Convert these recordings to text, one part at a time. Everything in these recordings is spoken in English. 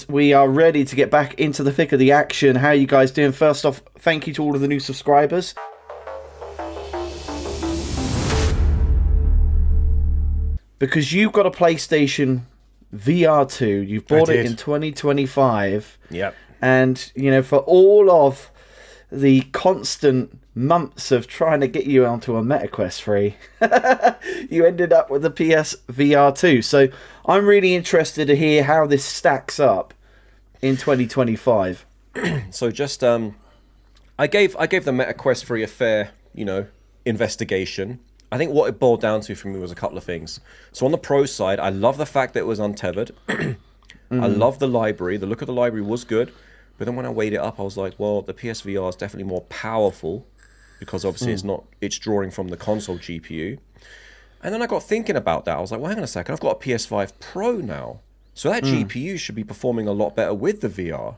We are ready to get back into the thick of the action. How are you guys doing? First off, thank you to all of the new subscribers. Because you've got a PlayStation VR2, you've bought it in 2025. Yep. And, you know, for all of the constant months of trying to get you onto a MetaQuest 3, you ended up with the PSVR2. So I'm really interested to hear how this stacks up in 2025. So just I gave the MetaQuest 3 a fair, investigation. I think what it boiled down to for me was a couple of things. So on the pro side, I love the fact that it was untethered. I love the library. The look of the library was good. But then when I weighed it up, I was like, well, the PSVR is definitely more powerful because obviously it's drawing from the console GPU. And then I got thinking about that. I was like, well, hang on a second. I've got a PS5 Pro now. So that GPU should be performing a lot better with the VR.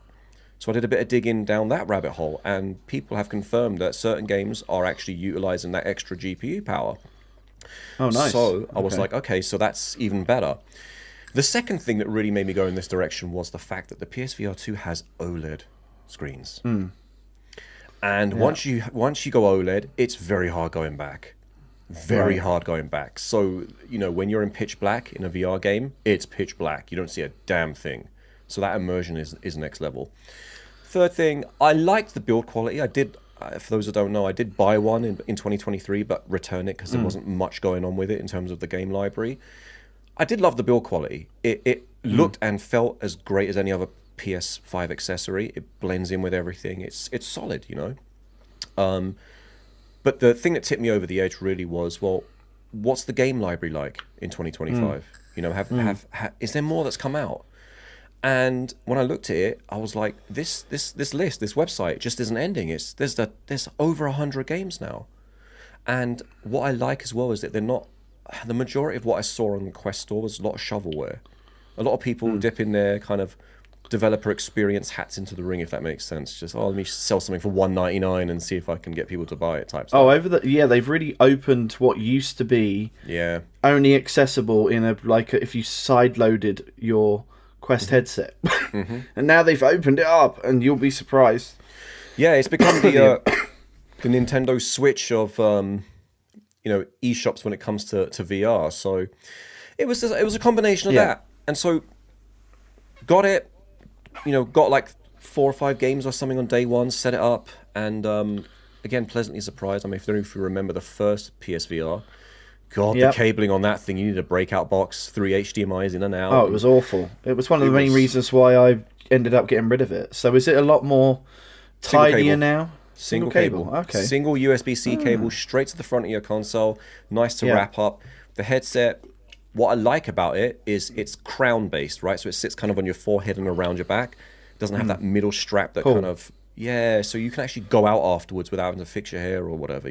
So I did a bit of digging down that rabbit hole, and people have confirmed that certain games are actually utilizing that extra GPU power. Oh, nice. So I was like, okay, so that's even better. The second thing that really made me go in this direction was the fact that the PSVR 2 has OLED screens. And once you go OLED, it's very hard going back. Very hard going back. So, when you're in pitch black in a VR game, it's pitch black. You don't see a damn thing. So that immersion is next level. Third thing, I liked the build quality. I did, for those who don't know, I did buy one in 2023, but return it because there wasn't much going on with it in terms of the game library. I did love the build quality. It looked and felt as great as any other PS5 accessory. It blends in with everything. It's solid, But the thing that tipped me over the edge really was, well, what's the game library like in 2025? Is there more that's come out? And when I looked at it, I was like, this list, this website just isn't ending. There's over 100 games now. And what I like as well is that they're not, the majority of what I saw on the Quest store was a lot of shovelware. A lot of people dipping their kind of developer experience hats into the ring, if that makes sense. Just, let me sell something for $1.99 and see if I can get people to buy it type stuff. Oh, they've really opened what used to be only accessible in if you side loaded your Quest headset. And now they've opened it up, and you'll be surprised. Yeah, it's become the Nintendo Switch of eShops when it comes to VR. So it was a combination of that. And so got it, got like 4 or 5 games or something on day one, set it up, and again, pleasantly surprised. I mean, if you remember the first PSVR, God, the cabling on that thing, you need a breakout box, 3 HDMIs in and out. Oh, it was awful. It was one of the main reasons why I ended up getting rid of it. So is it a lot more tidier now? Single cable. Okay. Single USB-C cable straight to the front of your console. Nice to wrap up. The headset, what I like about it is it's crown-based, right? So it sits kind of on your forehead and around your back. It doesn't have that middle strap that kind of... Yeah, so you can actually go out afterwards without having to fix your hair or whatever,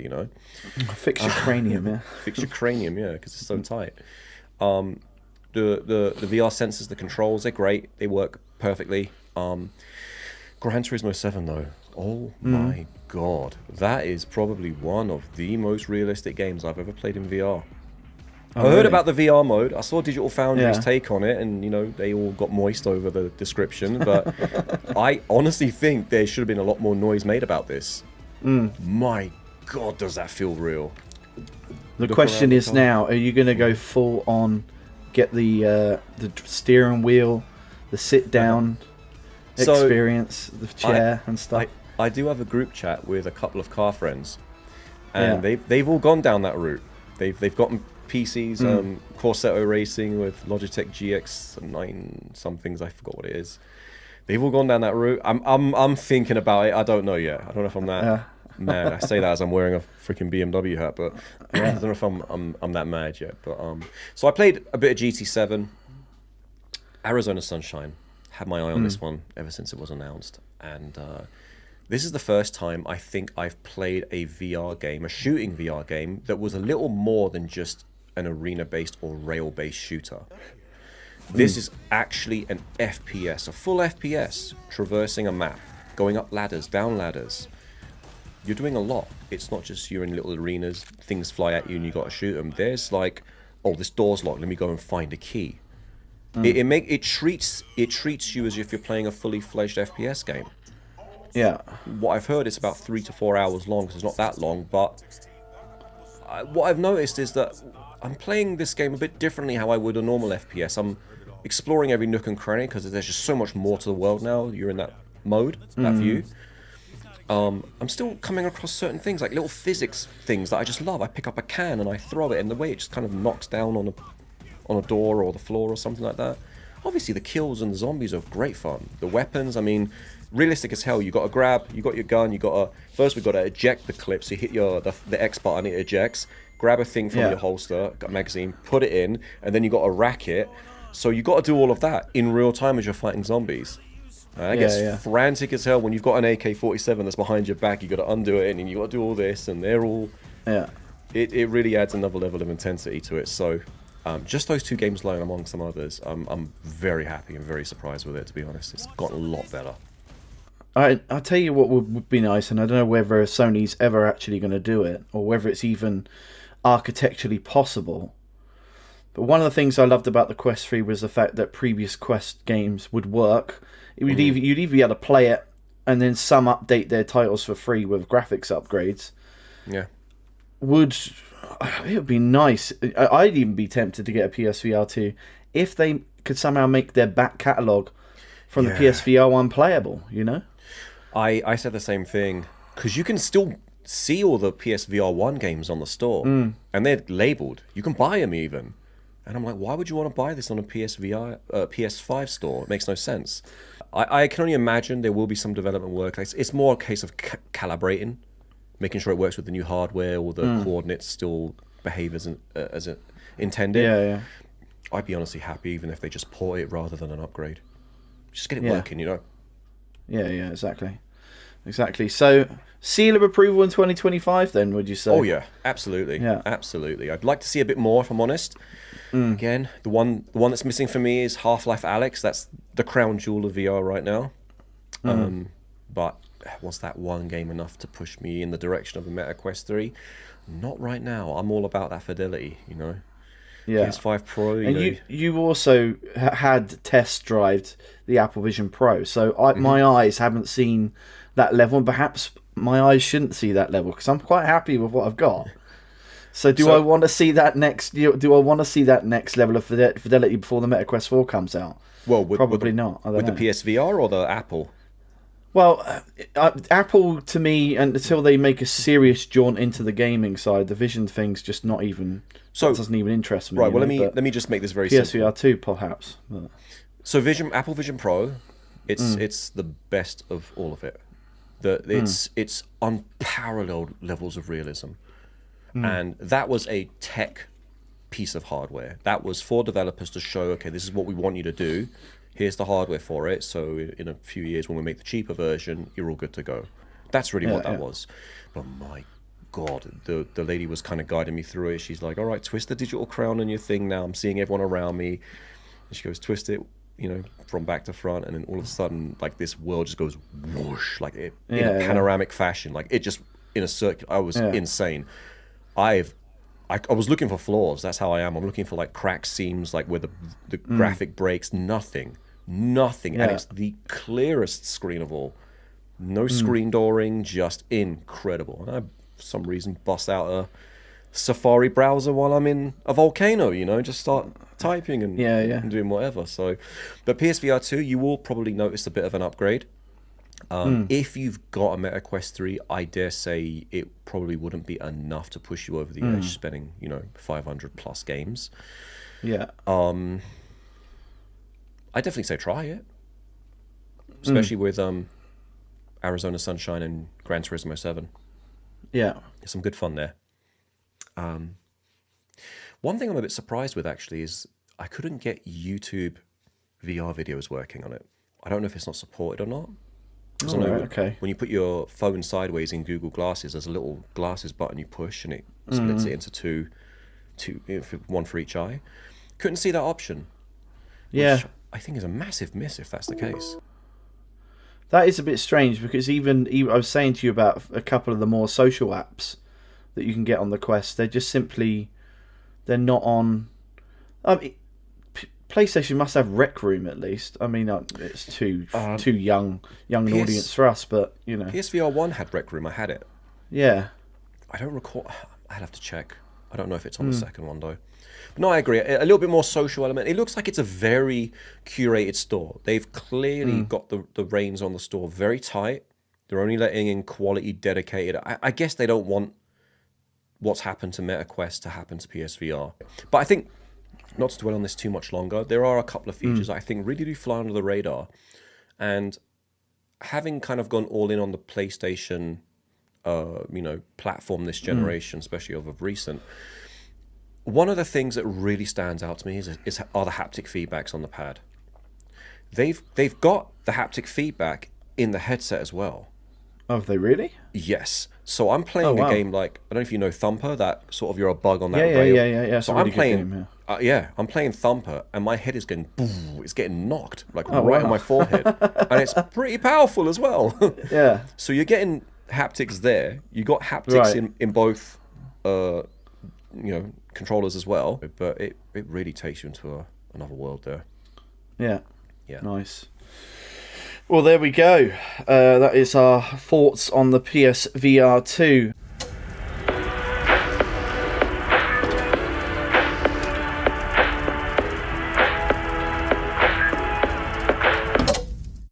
Fix your cranium, yeah. Fix your cranium, yeah, because it's so tight. The VR sensors, the controls, they're great. They work perfectly. Gran Turismo 7, though. Oh, my God. That is probably one of the most realistic games I've ever played in VR. I heard about the VR mode. I saw Digital Foundry's take on it, and they all got moist over the description. But I honestly think there should have been a lot more noise made about this. My God, does that feel real? The question is now: are you going to go full on, get the steering wheel, the sit down experience, the chair and stuff? I do have a group chat with a couple of car friends, and they've all gone down that route. They've gotten PCs, Corsetto Racing with Logitech GX 9 somethings, I forgot what it is. They've all gone down that route. I'm thinking about it. I don't know yet. I don't know if I'm that mad. I say that as I'm wearing a freaking BMW hat, but I don't know if I'm that mad yet. But so I played a bit of GT7, Arizona Sunshine. Had my eye on this one ever since it was announced, and this is the first time I think I've played a VR game, a shooting VR game, that was a little more than just an arena-based or rail-based shooter. This is actually an FPS, a full FPS, traversing a map, going up ladders, down ladders. You're doing a lot. It's not just you're in little arenas, things fly at you and you got to shoot them. There's like, oh, this door's locked, let me go and find a key. It treats you as if you're playing a fully fledged FPS game. Yeah. What I've heard, it's about 3 to 4 hours long, because it's not that long. But what I've noticed is that I'm playing this game a bit differently how I would a normal FPS. I'm exploring every nook and cranny because there's just so much more to the world now. You're in that mode, that view. I'm still coming across certain things, like little physics things that I just love. I pick up a can and I throw it, and the way it just kind of knocks down on a door or the floor or something like that. Obviously, the kills and the zombies are great fun. The weapons, I mean, realistic as hell. You got to grab, you got your gun, first we've got to eject the clip. So you hit the X button, it ejects. Grab a thing from your holster, got a magazine, put it in, and then you got to rack it. So you got to do all of that in real time as you're fighting zombies. It gets frantic as hell when you've got an AK-47 that's behind your back. You got to undo it, and you got to do all this, and they're all. Yeah. It really adds another level of intensity to it. So, just those 2 games alone, among some others, I'm very happy and very surprised with it. To be honest, it's gotten a lot better. I'll tell you what would be nice, and I don't know whether Sony's ever actually going to do it, or whether it's even architecturally possible. But one of the things I loved about the Quest 3 was the fact that previous Quest games would work. You'd either be able to play it, and then some update their titles for free with graphics upgrades. Yeah. It would be nice. I'd even be tempted to get a PSVR2 if they could somehow make their back catalogue from the PSVR 1 playable, you know? I said the same thing, because you can still see all the PSVR 1 games on the store, and they're labelled. You can buy them even. And I'm like, why would you want to buy this on a PS5 store? It makes no sense. I can only imagine there will be some development work. It's more a case of calibrating, making sure it works with the new hardware, all the coordinates still behave as it intended. Yeah. I'd be honestly happy even if they just port it rather than an upgrade. Just get it working, you know? Yeah, exactly. So, seal of approval in 2025 then, would you say? Oh yeah, absolutely. Yeah. Absolutely. I'd like to see a bit more, if I'm honest. Again, the one that's missing for me is Half-Life Alyx. That's the crown jewel of VR right now. But was that one game enough to push me in the direction of the Meta Quest 3? Not right now. I'm all about that fidelity, you know? Yeah. PS5 Pro, you also had test drived the Apple Vision Pro, so my eyes haven't seen that level, and perhaps my eyes shouldn't see that level, because I'm quite happy with what I've got. So I want to see that next? Do I want to see that next level of fidelity before the Meta Quest 4 comes out? Well, probably not. With the PSVR or the Apple? Well, Apple, to me, until they make a serious jaunt into the gaming side, the Vision thing's just not even. So it doesn't even interest me. Right. Well, let me just make this very simple. PSVR2 perhaps. But. So Apple Vision Pro, it's the best of all of it. It's unparalleled levels of realism, and that was a tech piece of hardware. That was for developers to show, okay, this is what we want you to do. Here's the hardware for it. So in a few years, when we make the cheaper version, you're all good to go. That's really what that was. But my God, the lady was kind of guiding me through it. She's like, all right, twist the digital crown on your thing now. I'm seeing everyone around me. And she goes, twist it, from back to front. And then all of a sudden, like, this world just goes whoosh, like in a panoramic fashion. Like, it just, in a circuit, I was insane. I was looking for flaws. That's how I am. I'm looking for, like, cracked seams, like, where the graphic breaks. Nothing. And it's the clearest screen of all. No screen dooring, just incredible. And I, for some reason, bust out a Safari browser while I'm in a volcano, just start typing and doing whatever. So, but PSVR 2, you will probably notice a bit of an upgrade. If you've got a Meta Quest 3, I dare say it probably wouldn't be enough to push you over the edge, spending 500 plus games. Yeah. I definitely say try it, especially with Arizona Sunshine and Gran Turismo 7. Yeah, there's some good fun there. One thing I'm a bit surprised with actually is I couldn't get YouTube VR videos working on it. I don't know if it's not supported or not. Because I know when you put your phone sideways in Google Glasses, there's a little glasses button you push and it splits it into two, one for each eye. Couldn't see that option. Yeah. I think is a massive miss if that's the case. That is a bit strange because even I was saying to you about a couple of the more social apps that you can get on the Quest. They're just simply, they're not on. PlayStation must have Rec Room at least. I mean, it's too young an audience for us, but you know. PSVR1 had Rec Room. I had it. Yeah. I don't recall. I'd have to check. I don't know if it's on the second one though. But no, I agree. A little bit more social element. It looks like it's a very curated store. They've clearly got the reins on the store very tight. They're only letting in quality, dedicated. I guess they don't want what's happened to MetaQuest to happen to PSVR. But I think, not to dwell on this too much longer, there are a couple of features that I think really do fly under the radar. And having kind of gone all in on the PlayStation platform this generation, especially of recent, one of the things that really stands out to me are the haptic feedbacks on the pad. They've got the haptic feedback in the headset as well. Oh, have they really? Yes. So I'm playing a game like, I don't know if you know Thumper, that sort of you're a bug on that rail. Yeah. So I'm playing, I'm playing Thumper, and my head is getting, it's getting knocked right on my forehead, and it's pretty powerful as well. Yeah. So you're getting haptics there. You got haptics in both, controllers as well. But it really takes you into another world there. Yeah. Nice. Well, there we go. That is our thoughts on the PSVR2.